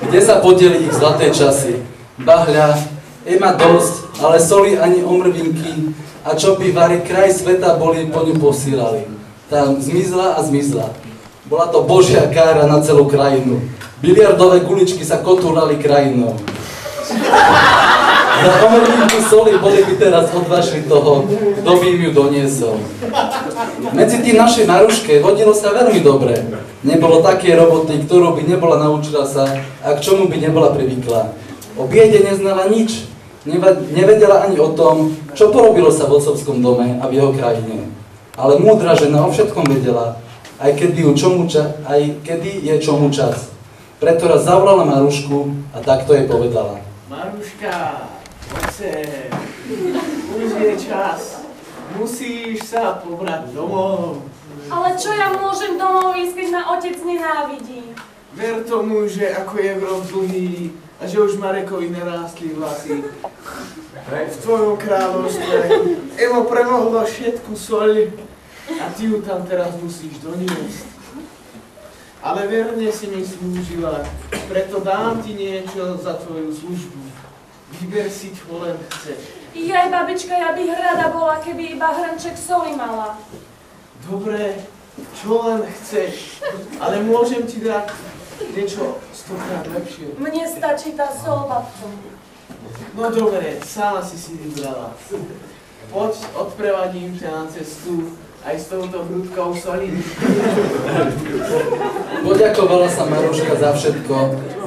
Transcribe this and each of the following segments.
Kde sa podeli ich zlaté časy? Bahľa, Ema dosť, ale soli ani omrvinky, a čo by vari kraj sveta boli, po ňu posílali. Tá zmizla a zmizla. Bola to Božia kára na celú krajinu. Biliardové guličky sa kotúrali krajinou. Za omrvinku soli boli by teraz odvažili toho, kto by im ju doniesol. Medzi tým našej Maruške vodilo sa veľmi dobre. Nebolo také roboty, ktorú by nebola naučila sa a k čomu by nebola privykla. O biede neznala nič. Nevedela ani o tom, čo porobilo sa v otcovskom dome a v jeho krajine. Ale múdra žena o všetkom vedela, aj kedy je čomu čas. Preto raz zavolala Marušku a takto jej povedala. Maruška, poď sem. Už je čas. Musíš sa pobrať domov. Ale čo ja môžem domov ísť, keď ma otec nenávidí? Ver tomu, že ako je rok dlhý a že už Marekovi nerástli vlasy. V tvojom kráľovstve Emo premohlo všetku soľ a ty ju tam teraz musíš doniesť. Ale verne si mi slúžila, preto dám ti niečo za tvoju službu. Vyber si, čo len chceš. Jaj, babička, ja bych rada bola, keby iba hrnček soli mala. Dobre, čo len chceš, ale môžem ti dať niečo 100-krát lepšie. Mne stačí tá sol, babko. No dobre, sama si vybrala. Poď, odprevadím ťa na cestu aj s touto hrudkou soli. Poďakovala sa Maruška za všetko,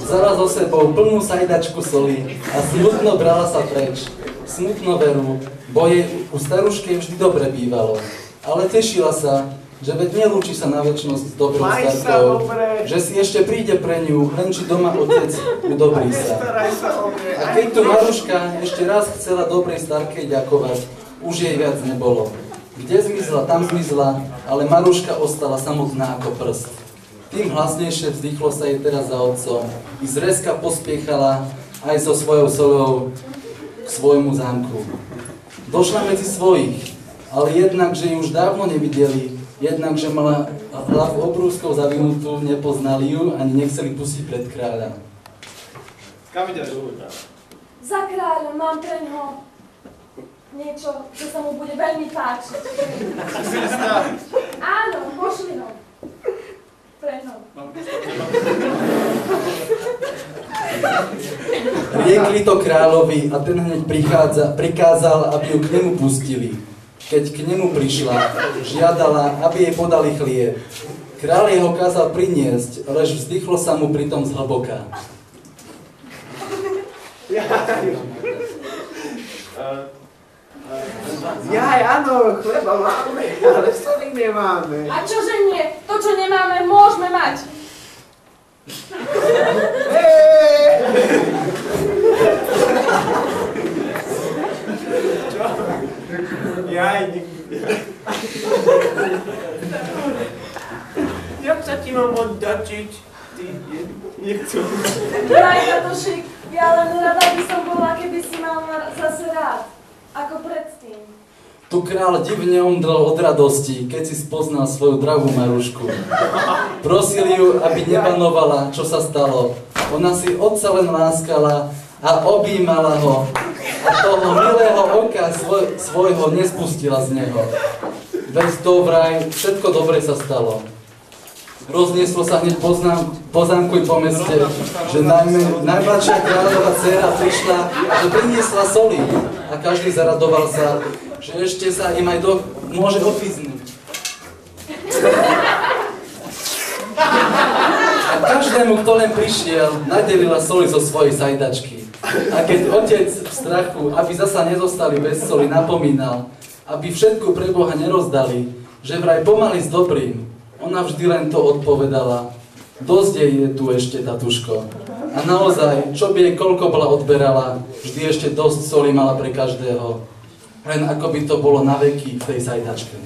vzala so sebou plnú sajdačku soli a smutno brala sa preč. Smutno veru, bo jej u staruške vždy dobre bývalo. Ale tešila sa, že veď nelúči sa na večnosť s dobrou starkou, že si ešte príde pre ňu, len či doma otec udobrí sa. A keď tu Maruška ešte raz chcela dobrej starkej ďakovať, už jej viac nebolo. Kde zmizla, tam zmizla, ale Maruška ostala samotná ako prst. Tým hlasnejšie vzdychlo sa jej teraz za otcom. I zrezka pospiechala aj so svojou soľou k svojmu zámku. Došla medzi svojich, ale jednak, že ju už dávno nevideli, jednak, že mala hlavu obrúskou zavinutú, nepoznali ju ani nechceli pustiť pred kráľa. Kam ideš, ľudia? Za kráľom mám pre ňoho niečo, čo sa mu bude veľmi páčiť. Áno, pošli ho. Pre ňo. Riekli to kráľovi a ten hneď prikázal, aby ju k nemu pustili. Keď k nemu prišla, žiadala, aby jej podali chlieb. Kráľ jej ho kázal priniesť, lež vzdychlo sa mu pritom zhlboka. Jaj, áno, chleba máme, ale soli nemáme. A čože nie? To, čo nemáme, môžeme mať. Jaj, jak sa ti mám oddačiť? Ty, nechcem. Jaj, Tatošik, ja len rada by som bola, keby si mal zase rád. Ako predtým. Tu kráľ divne omdlel od radosti, keď si spoznal svoju drahú Marušku. Prosil ju, aby nebanovala, čo sa stalo. Ona si otca len láskala a objímala ho. A toho milého oka svojho nespustila z neho. Veď to vraj, všetko dobre sa stalo. Roznieslo sa hneď po zámku i po meste, že najmladšia kráľová dcéra prišla a že priniesla soli. A každý zaradoval sa, že ešte sa im aj môže ofiznúť. A každému, kto len prišiel, nadelila soli zo svojej sajdačky. A keď otec v strachu, aby zasa nezostali bez soli, napomínal, aby všetko pre Boha nerozdali, že vraj pomaly s dobrým, ona vždy len to odpovedala. Dosť jej je tu ešte, tatuško. A naozaj, čo by jej koľko bola odberala, vždy ešte dosť soli mala pre každého. Len ako by to bolo na veky v tej sajdačke.